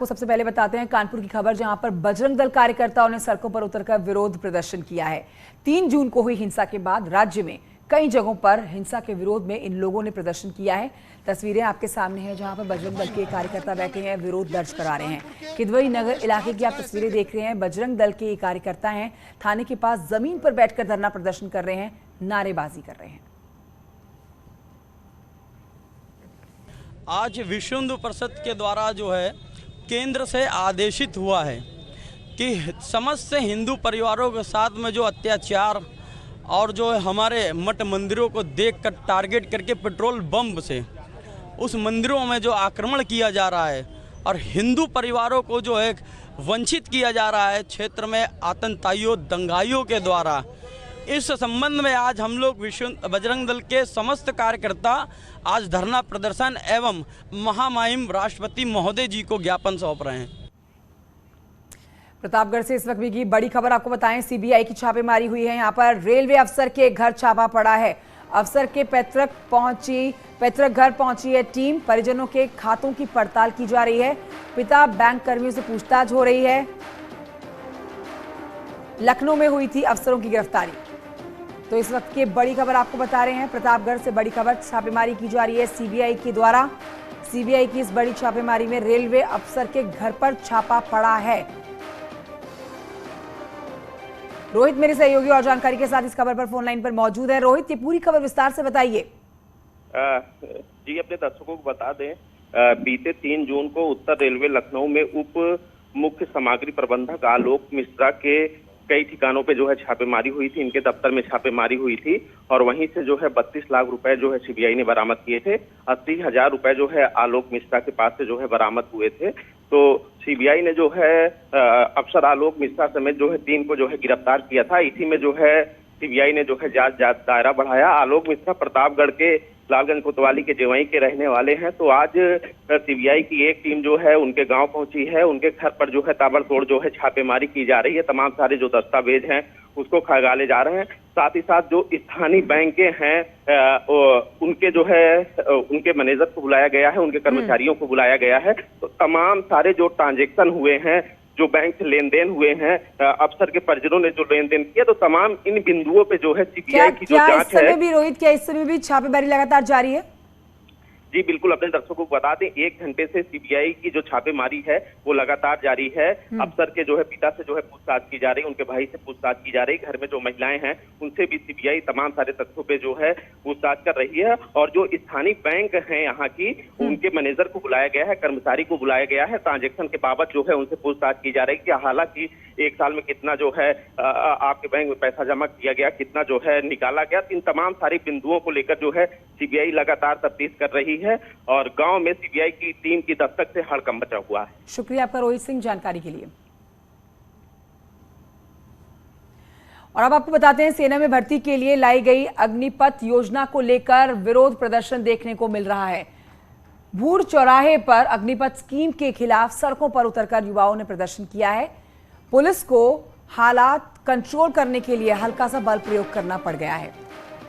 को सबसे पहले बताते हैं कानपुर की खबर, जहां पर बजरंग दल कार्यकर्ताओं ने सड़कों पर उतरकर विरोध प्रदर्शन किया है। 3 जून को हुई हिंसा के बाद राज्य में कई जगहों पर हिंसा के विरोध में इन लोगों ने प्रदर्शन किया है। तस्वीरें आपके सामने हैं, जहां पर बजरंग दल के कार्यकर्ता बैठे हैं, विरोध दर्ज करा रहे हैं। किदवई नगर इलाके की आप तस्वीरें देख रहे हैं। बजरंग दल के कार्यकर्ता हैं, थाने के पास जमीन पर बैठकर धरना प्रदर्शन कर रहे हैं, नारेबाजी कर रहे हैं। आज विश्व हिंदू परिषद के द्वारा जो है केंद्र से आदेशित हुआ है कि समस्त हिंदू परिवारों के साथ में जो अत्याचार और जो हमारे मठ मंदिरों को देखकर टारगेट करके पेट्रोल बम से उस मंदिरों में जो आक्रमण किया जा रहा है और हिंदू परिवारों को जो है वंचित किया जा रहा है क्षेत्र में आतंकवादियों दंगाइयों के द्वारा, इस संबंध में आज हम लोग विश्व बजरंग दल के समस्त कार्यकर्ता आज धरना प्रदर्शन एवं महामहिम राष्ट्रपति महोदय जी को ज्ञापन सौंप रहे हैं। प्रतापगढ़ से इस वक्त की बड़ी खबर आपको बताएं, सीबीआई की छापेमारी हुई है। यहां पर रेलवे अफसर के घर छापा पड़ा है। अफसर के पैतृक घर पहुंची है टीम। परिजनों के खातों की पड़ताल की जा रही है। पिता बैंक कर्मियों से पूछताछ हो रही है। लखनऊ में हुई थी अफसरों की गिरफ्तारी। तो इस वक्त की बड़ी खबर आपको बता रहे हैं, प्रतापगढ़ से बड़ी खबर, छापेमारी की जा रही है सीबीआई के द्वारा। सीबीआई की इस बड़ी छापेमारी में रेलवे अफसर के घर पर छापा पड़ा है। रोहित मेरे सहयोगी और जानकारी के साथ इस खबर पर फोन लाइन पर मौजूद है। रोहित, ये पूरी खबर विस्तार से बताइए। जी, अपने दर्शकों को बता दें, बीते 3 जून को उत्तर रेलवे लखनऊ में उप मुख्य सामग्री प्रबंधक आलोक मिश्रा के कई ठिकानों पे जो है छापेमारी हुई थी। इनके दफ्तर में छापेमारी हुई थी और वहीं से जो है 32 लाख रुपए जो है सीबीआई ने बरामद किए थे। 80,000 रुपए जो है आलोक मिश्रा के पास से जो है बरामद हुए थे। तो सीबीआई ने जो है अफसर आलोक मिश्रा समेत जो है 3 को जो है गिरफ्तार किया था। इसी में जो है सीबीआई ने जो है जांच दायरा बढ़ाया। आलोक मिश्रा प्रतापगढ़ के लालगंज कोतवाली के जेवई के रहने वाले हैं। तो आज सीबीआई की एक टीम जो है उनके गांव पहुंची है। उनके घर पर जो है ताबड़तोड़ जो है छापेमारी की जा रही है। तमाम सारे जो दस्तावेज हैं उसको खंगाले जा रहे हैं। साथ ही साथ जो स्थानीय बैंकें हैं उनके जो है उनके मैनेजर को बुलाया गया है, उनके कर्मचारियों को बुलाया गया है। तो तमाम सारे जो ट्रांजेक्शन हुए हैं, जो बैंक से लेन देन हुए हैं, अफसर के परिजनों ने जो लेन देन किया, तो तमाम इन बिंदुओं पे जो है सीबीआई की जो जांच है। रोहित, क्या इस समय भी छापेमारी लगातार जारी है? जी बिल्कुल, अपने दर्शकों को बता दें, 1 घंटे से सीबीआई की जो छापेमारी है वो लगातार जारी है। अफसर के जो है पिता से जो है पूछताछ की जा रही है, उनके भाई से पूछताछ की जा रही है। घर में जो महिलाएं हैं उनसे भी सीबीआई तमाम सारे तथ्यों पे जो है पूछताछ कर रही है। और जो स्थानीय बैंक है यहाँ की, उनके मैनेजर को बुलाया गया है, कर्मचारी को बुलाया गया है। ट्रांजेक्शन के बाबत जो है उनसे पूछताछ की जा रही है कि हालांकि 1 साल में कितना जो है आपके बैंक में पैसा जमा किया गया, कितना जो है निकाला गया। इन तमाम सारे बिंदुओं को लेकर जो है सीबीआई लगातार तफ्तीश कर रही है और गांव में सीबीआई की टीम की दस्तक से हड़कंप मचा हुआ है। शुक्रिया आपका रोहित सिंह, जानकारी के लिए। और अब आपको बताते हैं, सेना में भर्ती के लिए लाई गई अग्निपथ योजना को लेकर विरोध प्रदर्शन देखने को मिल रहा है। भूड़ चौराहे पर अग्निपथ स्कीम के खिलाफ सड़कों पर उतरकर युवाओं ने प्रदर्शन किया है। पुलिस को हालात कंट्रोल करने के लिए हल्का सा बल प्रयोग करना पड़ गया है।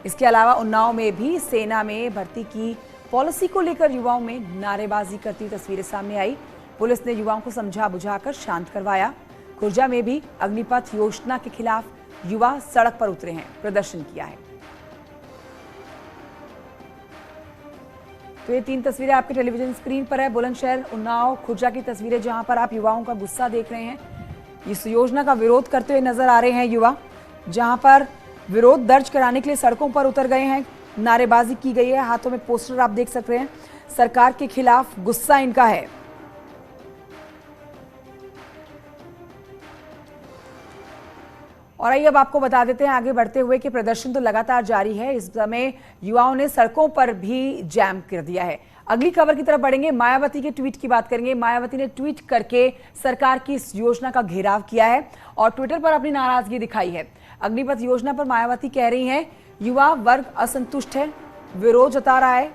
इसके अलावा उन्नाव में भी सेना में भर्ती की पॉलिसी को लेकर युवाओं में नारेबाजी करती तस्वीरें सामने आई। पुलिस ने युवाओं को समझा बुझाकर शांत करवाया। खुर्जा में भी अग्निपथ योजना के खिलाफ युवा सड़क पर उतरे हैं, प्रदर्शन किया है। तो ये 3 तस्वीरें आपके टेलीविजन स्क्रीन पर है। बुलंदशहर, उन्नाव, खुर्जा की तस्वीरें, जहां पर आप युवाओं का गुस्सा देख रहे हैं। इस योजना का विरोध करते हुए नजर आ रहे हैं युवा, जहां पर विरोध दर्ज कराने के लिए सड़कों पर उतर गए हैं। नारेबाजी की गई है, हाथों में पोस्टर आप देख सकते हैं। सरकार के खिलाफ गुस्सा इनका है। और आइए अब आपको बता देते हैं आगे बढ़ते हुए कि प्रदर्शन तो लगातार जारी है। इस समय युवाओं ने सड़कों पर भी जैम कर दिया है। अगली खबर की तरफ बढ़ेंगे, मायावती के ट्वीट की बात करेंगे। मायावती ने ट्वीट करके सरकार की इस योजना का घेराव किया है और ट्विटर पर अपनी नाराजगी दिखाई है। अग्निपथ योजना पर मायावती कह रही हैं, युवा वर्ग असंतुष्ट है, विरोध जता रहा है।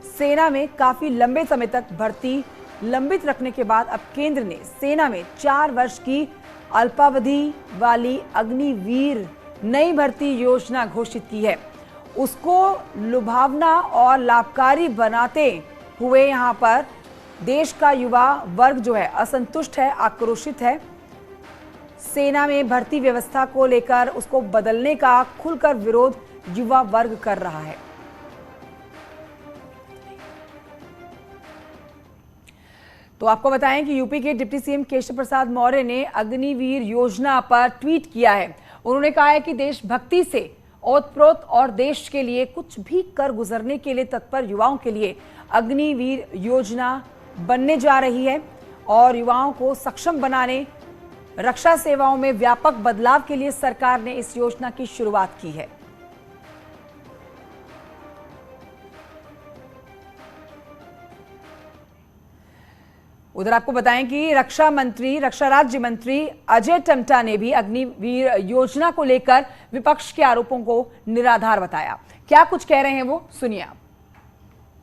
सेना में काफी लंबे समय तक भर्ती लंबित रखने के बाद अब केंद्र ने सेना में 4 वर्ष की अल्पावधि वाली अग्निवीर नई भर्ती योजना घोषित की है। उसको लुभावना और लाभकारी बनाते हुए यहाँ पर देश का युवा वर्ग जो है असंतुष्ट है, आक्रोशित है। सेना में भर्ती व्यवस्था को लेकर उसको बदलने का खुलकर विरोध युवा वर्ग कर रहा है। तो आपको बताएं कि यूपी के डिप्टी सीएम केशव प्रसाद मौर्य ने अग्निवीर योजना पर ट्वीट किया है। उन्होंने कहा है कि देशभक्ति से ओतप्रोत और देश के लिए कुछ भी कर गुजरने के लिए तत्पर युवाओं के लिए अग्निवीर योजना बनने जा रही है और युवाओं को सक्षम बनाने, रक्षा सेवाओं में व्यापक बदलाव के लिए सरकार ने इस योजना की शुरुआत की है। उधर आपको बताएं कि रक्षा राज्य मंत्री अजय टम्टा ने भी अग्निवीर योजना को लेकर विपक्ष के आरोपों को निराधार बताया। क्या कुछ कह रहे हैं वो, सुनिए आप।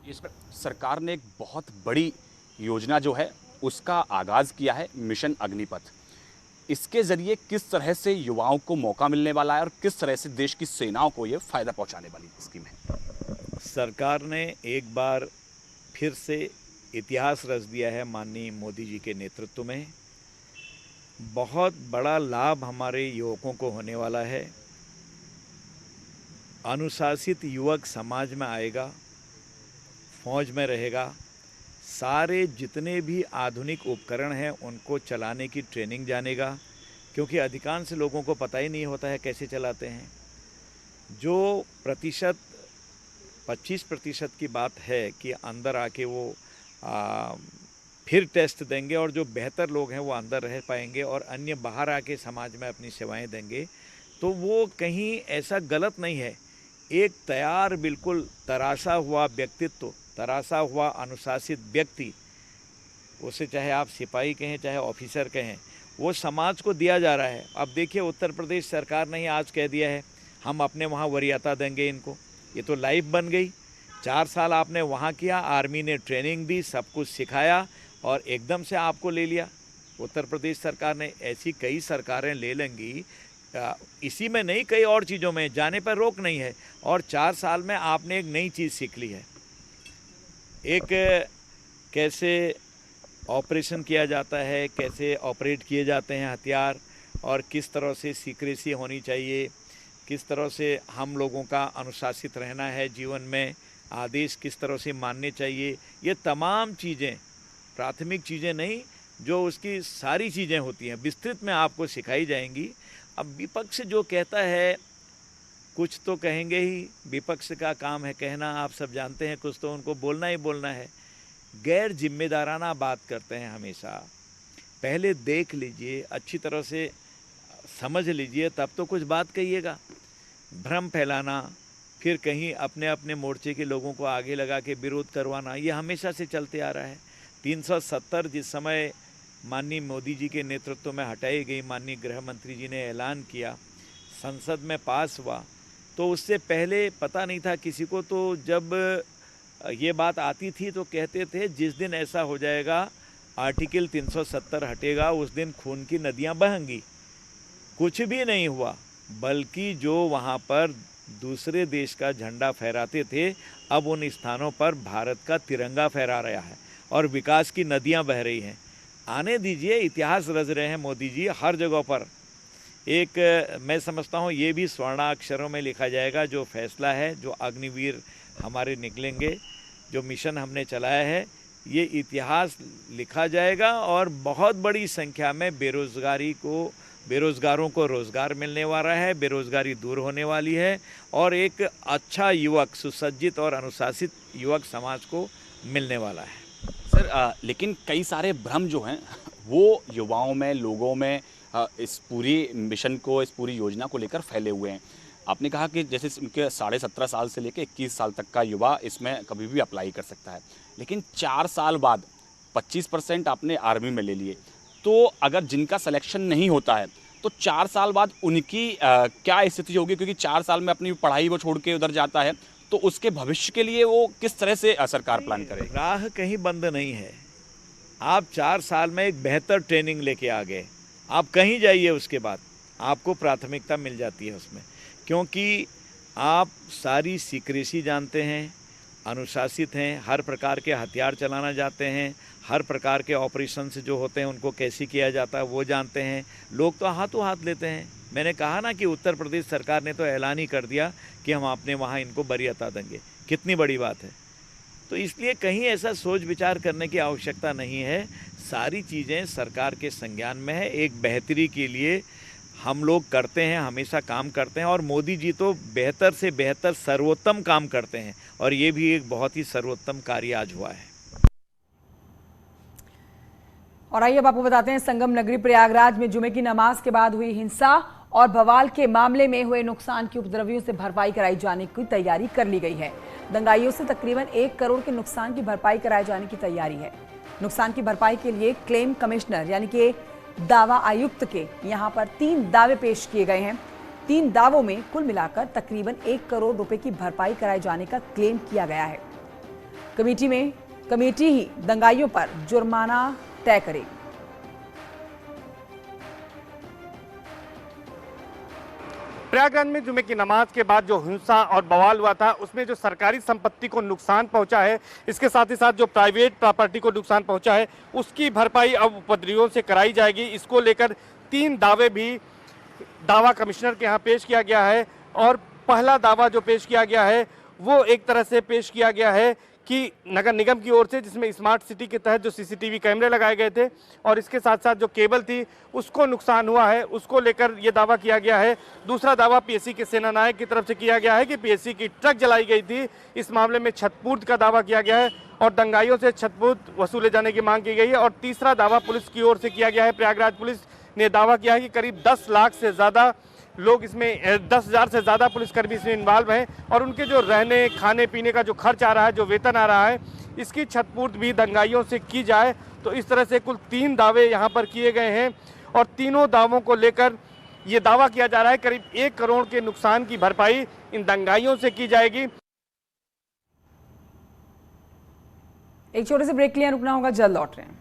इस सरकार ने एक बहुत बड़ी योजना जो है उसका आगाज किया है, मिशन अग्निपथ। इसके जरिए किस तरह से युवाओं को मौका मिलने वाला है और किस तरह से देश की सेनाओं को ये फायदा पहुंचाने वाली स्कीम है। सरकार ने एक बार फिर से इतिहास रच दिया है माननीय मोदी जी के नेतृत्व में। बहुत बड़ा लाभ हमारे युवकों को होने वाला है। अनुशासित युवक समाज में आएगा, फौज में रहेगा, सारे जितने भी आधुनिक उपकरण हैं उनको चलाने की ट्रेनिंग जानेगा, क्योंकि अधिकांश लोगों को पता ही नहीं होता है कैसे चलाते हैं। जो प्रतिशत 25% की बात है कि अंदर आके वो फिर टेस्ट देंगे और जो बेहतर लोग हैं वो अंदर रह पाएंगे और अन्य बाहर आके समाज में अपनी सेवाएं देंगे, तो वो कहीं ऐसा गलत नहीं है। एक तैयार बिल्कुल तराशा हुआ व्यक्तित्व, तराशा हुआ अनुशासित व्यक्ति, उसे चाहे आप सिपाही कहें चाहे ऑफिसर कहें, वो समाज को दिया जा रहा है। अब देखिए उत्तर प्रदेश सरकार ने आज कह दिया है हम अपने वहाँ वरीयता देंगे इनको। ये तो लाइफ बन गई। 4 साल आपने वहाँ किया, आर्मी ने ट्रेनिंग दी, सब कुछ सिखाया और एकदम से आपको ले लिया। उत्तर प्रदेश सरकार ने, ऐसी कई सरकारें ले लेंगी, इसी में नहीं कई और चीज़ों में जाने पर रोक नहीं है। और 4 साल में आपने एक नई चीज़ सीख ली है, एक कैसे ऑपरेशन किया जाता है, कैसे ऑपरेट किए जाते हैं हथियार और किस तरह से सीक्रेसी होनी चाहिए, किस तरह से हम लोगों का अनुशासित रहना है जीवन में, आदेश किस तरह से मानने चाहिए। ये तमाम चीज़ें, प्राथमिक चीज़ें नहीं, जो उसकी सारी चीज़ें होती हैं विस्तृत में आपको सिखाई जाएंगी। अब विपक्ष जो कहता है कुछ तो कहेंगे ही, विपक्ष का काम है कहना, आप सब जानते हैं, कुछ तो उनको बोलना ही बोलना है। गैर जिम्मेदाराना बात करते हैं हमेशा। पहले देख लीजिए, अच्छी तरह से समझ लीजिए, तब तो कुछ बात कहिएगा। भ्रम फैलाना, फिर कहीं अपने अपने मोर्चे के लोगों को आगे लगा के विरोध करवाना, ये हमेशा से चलते आ रहा है। 370 जिस समय माननीय मोदी जी के नेतृत्व में हटाई गई, माननीय गृह मंत्री जी ने ऐलान किया, संसद में पास हुआ, तो उससे पहले पता नहीं था किसी को। तो जब ये बात आती थी तो कहते थे जिस दिन ऐसा हो जाएगा, आर्टिकल 370 हटेगा, उस दिन खून की नदियाँ बहेंगी। कुछ भी नहीं हुआ, बल्कि जो वहाँ पर दूसरे देश का झंडा फहराते थे, अब उन स्थानों पर भारत का तिरंगा फहरा रहा है और विकास की नदियां बह रही हैं। आने दीजिए, इतिहास रच रहे हैं मोदी जी हर जगह पर। एक मैं समझता हूं ये भी स्वर्णाक्षरों में लिखा जाएगा, जो फैसला है, जो अग्निवीर हमारे निकलेंगे, जो मिशन हमने चलाया है, ये इतिहास लिखा जाएगा और बहुत बड़ी संख्या में बेरोज़गारों को रोज़गार मिलने वाला है, बेरोज़गारी दूर होने वाली है और एक अच्छा युवक, सुसज्जित और अनुशासित युवक समाज को मिलने वाला है। सर लेकिन कई सारे भ्रम जो हैं वो युवाओं में, लोगों में इस पूरी मिशन को, इस पूरी योजना को लेकर फैले हुए हैं। आपने कहा कि जैसे उनके 17.5 साल से लेकर 21 साल तक का युवा इसमें कभी भी अप्लाई कर सकता है, लेकिन 4 साल बाद 25% आपने आर्मी में ले लिए, तो अगर जिनका सिलेक्शन नहीं होता है तो 4 साल बाद उनकी क्या स्थिति होगी? क्योंकि 4 साल में अपनी पढ़ाई वो छोड़ के उधर जाता है, तो उसके भविष्य के लिए वो किस तरह से सरकार प्लान करे? राह कहीं बंद नहीं है। आप 4 साल में एक बेहतर ट्रेनिंग लेके आ गए, आप कहीं जाइए, उसके बाद आपको प्राथमिकता मिल जाती है उसमें, क्योंकि आप सारी सीक्रेसी जानते हैं, अनुशासित हैं, हर प्रकार के हथियार चलाना जानते हैं, हर प्रकार के ऑपरेशन से जो होते हैं उनको कैसे किया जाता है वो जानते हैं। लोग तो हाथों हाथ लेते हैं। मैंने कहा ना कि उत्तर प्रदेश सरकार ने तो ऐलान ही कर दिया कि हम अपने वहाँ इनको वरीयता देंगे। कितनी बड़ी बात है। तो इसलिए कहीं ऐसा सोच विचार करने की आवश्यकता नहीं है। सारी चीज़ें सरकार के संज्ञान में है। एक बेहतरी के लिए हम लोग करते हैं, हमेशा काम करते हैं, और मोदी जी तो बेहतर से बेहतर सर्वोत्तम काम करते हैं, और ये भी एक बहुत ही सर्वोत्तम कार्य आज हुआ है। और आइए अब आपको बताते हैं, संगम नगरी प्रयागराज में जुमे की नमाज के बाद हुई हिंसा और बवाल के मामले में हुए नुकसान की उपद्रवियों से भरपाई कराई जाने की तैयारी कर ली गई है। दंगाइयों से तकरीबन 1 करोड़ के नुकसान की भरपाई कराए जाने की तैयारी है। नुकसान की भरपाई के लिए क्लेम कमिश्नर यानी कि दावा आयुक्त के यहां पर 3 दावे पेश किए गए हैं। 3 दावों में कुल मिलाकर तकरीबन 1 करोड़ रुपए की भरपाई कराए जाने का क्लेम किया गया है। कमेटी ही दंगाइयों पर जुर्माना तय करेगी। प्रयागराज में जुमे की नमाज के बाद जो हिंसा और बवाल हुआ था उसमें जो सरकारी संपत्ति को नुकसान पहुंचा है, इसके साथ ही साथ जो प्राइवेट प्रॉपर्टी को नुकसान पहुंचा है उसकी भरपाई अब उपद्रवियों से कराई जाएगी। इसको लेकर 3 दावे भी दावा कमिश्नर के यहाँ पेश किया गया है। और पहला दावा जो पेश किया गया है वो एक तरह से पेश किया गया है कि नगर निगम की ओर से, जिसमें स्मार्ट सिटी के तहत जो सीसीटीवी कैमरे लगाए गए थे और इसके साथ साथ जो केबल थी उसको नुकसान हुआ है, उसको लेकर ये दावा किया गया है। दूसरा दावा पीएससी के सेना नायक की तरफ से किया गया है कि पीएससी की ट्रक जलाई गई थी। इस मामले में छतपूर्त का दावा किया गया है और दंगाइयों से छतपूर्त वसूले जाने की मांग की गई है। और तीसरा दावा पुलिस की ओर से किया गया है। प्रयागराज पुलिस ने दावा किया है कि करीब 10 लाख से ज़्यादा लोग इसमें 10,000 से ज़्यादा पुलिसकर्मी इसमें इन्वॉल्व हैं और उनके जो रहने खाने पीने का जो खर्च आ रहा है, जो वेतन आ रहा है, इसकी छतपूर्त भी दंगाइयों से की जाए। तो इस तरह से कुल 3 दावे यहाँ पर किए गए हैं और तीनों दावों को लेकर ये दावा किया जा रहा है करीब 1 करोड़ के नुकसान की भरपाई इन दंगाइयों से की जाएगी। एक छोटे से ब्रेक के लिए रुकना होगा, जल्द लौट रहे हैं।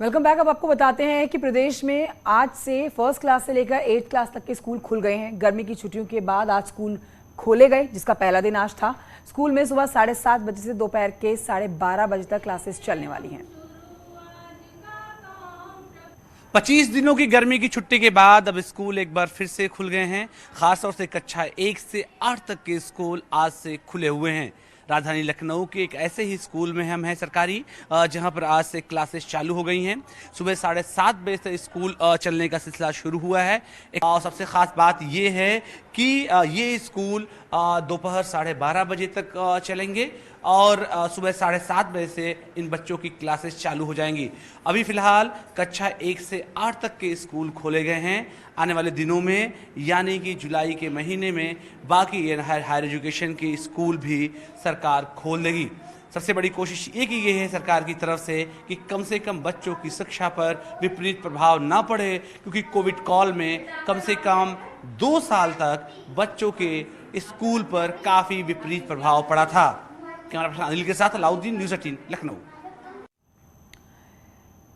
Welcome back. अब आपको बताते हैं कि प्रदेश में आज से 1st क्लास से लेकर 8th क्लास तक के स्कूल खुल गए हैं। गर्मी की छुट्टियों के बाद आज स्कूल खोले गए, जिसका पहला दिन आज था। स्कूल में सुबह 7:30 बजे से दोपहर के 12:30 बजे तक क्लासेस चलने वाली हैं। 25 दिनों की गर्मी की छुट्टी के बाद अब स्कूल एक बार फिर से खुल गए हैं। खासतौर से कक्षा 1 से 8 तक के स्कूल आज से खुले हुए हैं। राजधानी लखनऊ के एक ऐसे ही स्कूल में हम हैं सरकारी, जहां पर आज से क्लासेस चालू हो गई हैं। सुबह 7:30 बजे से स्कूल चलने का सिलसिला शुरू हुआ है। और सबसे ख़ास बात ये है कि ये स्कूल दोपहर 12:30 बजे तक चलेंगे और सुबह 7:30 बजे से इन बच्चों की क्लासेस चालू हो जाएंगी। अभी फ़िलहाल कक्षा 1 से 8 तक के स्कूल खोले गए हैं। आने वाले दिनों में यानी कि जुलाई के महीने में बाकी हायर एजुकेशन के स्कूल भी सरकार खोल देगी। सबसे बड़ी कोशिश ये की गई है सरकार की तरफ से कम बच्चों की शिक्षा पर विपरीत प्रभाव ना पड़े, क्योंकि कोविड काल में कम से कम 2 साल तक बच्चों के स्कूल पर काफ़ी विपरीत प्रभाव पड़ा था। कैमरा पर्सन अनिल के साथ अलाउद्दीन, न्यूज़ 18 लखनऊ।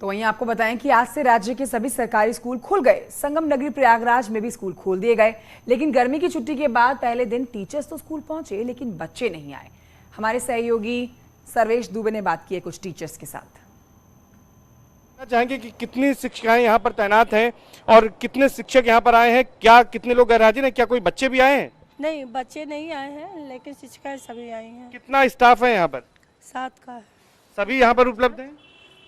तो वहीं आपको बताएं कि आज से राज्य के सभी सरकारी स्कूल खुल गए। संगम नगरी प्रयागराज में भी स्कूल खोल दिए गए, लेकिन गर्मी की छुट्टी के बाद पहले दिन टीचर्स तो स्कूल पहुंचे लेकिन बच्चे नहीं आए। हमारे सहयोगी सर्वेश दुबे ने बात की है कुछ टीचर्स के साथ। चाहेंगे कि कितनी शिक्षिकाएं यहाँ पर तैनात हैं और कितने शिक्षक यहाँ पर आए हैं, क्या कितने लोग गैरहाजिर हैं, क्या कोई बच्चे भी आए हैं? नहीं, बच्चे नहीं आए हैं, लेकिन शिक्षिकाएं सभी आई हैं। कितना स्टाफ है यहाँ पर? 7 का है। सभी यहाँ पर उपलब्ध हैं?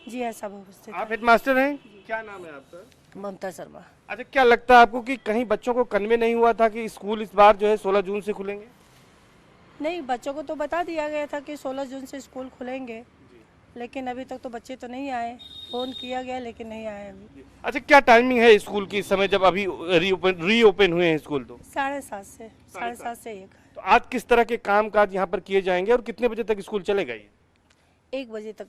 जी हाँ, सब उपस्थित। आप हेडमास्टर हैं? क्या नाम है आपका? ममता शर्मा। अच्छा, क्या लगता है आपको कि कहीं बच्चों को कन्वे नहीं हुआ था कि स्कूल इस बार जो है 16 जून से खुलेंगे? नहीं, बच्चों को तो बता दिया गया था कि 16 जून से स्कूल खुलेंगे, लेकिन अभी तक तो बच्चे तो नहीं आए। फोन किया गया लेकिन नहीं आए अभी। अच्छा, क्या टाइमिंग है स्कूल की इस समय जब अभी रीओपन हुए हैं स्कूल? तो 7:30 से 1। तो आज किस तरह के काम काज यहाँ पर किए जाएंगे और कितने बजे तक स्कूल चलेगा? ये 1 बजे तक,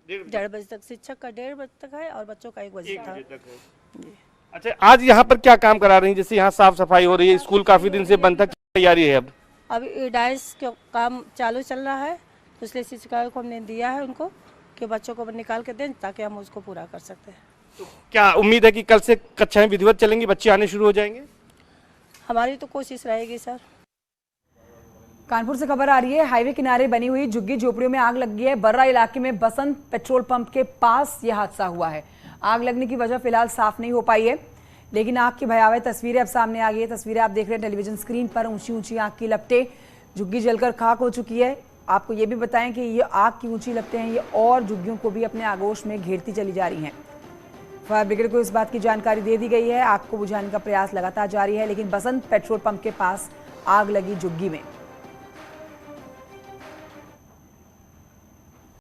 1:30 बजे तक। शिक्षक का 1:30 बजे तक है और बच्चों का 1 बजे तक है। अच्छा, आज यहाँ पर क्या काम करा रही है? जैसे यहाँ साफ सफाई हो रही है, स्कूल काफी दिन से बंद था, क्या तैयारी है अब? अभी डाइस का काम चालू चल रहा है, तो इसलिए शिक्षिकाओं को हमने दिया है उनको कि बच्चों को निकाल के दें ताकि हम उसको पूरा कर सकते हैं। तो क्या उम्मीद है कि कल से कक्षाएं विधिवत चलेंगी, बच्चे आने शुरू हो जाएंगे? हमारी तो कोशिश रहेगी सर। कानपुर से खबर आ रही है, हाईवे किनारे बनी हुई झुग्गी झोपड़ियों में आग लग गई है। बर्रा इलाके में बसंत पेट्रोल पंप के पास यह हादसा हुआ है। आग लगने की वजह फिलहाल साफ नहीं हो पाई है, लेकिन आग की भयावह तस्वीरें अब सामने आ गई है। तस्वीरें आप देख रहे हैं टेलीविजन स्क्रीन पर। ऊंची ऊंची आग की लपटें, झुग्गी जलकर खाक हो चुकी है। आपको ये भी बताएं कि ये आग की ऊंची लपटें हैं, ये और झुग्गियों को भी अपने आगोश में घेरती चली जा रही हैं। फायर ब्रिगेड को इस बात की जानकारी दे दी गई है। आग को बुझाने का प्रयास लगातार जारी है, लेकिन बसंत पेट्रोल पंप के पास आग लगी झुग्गी में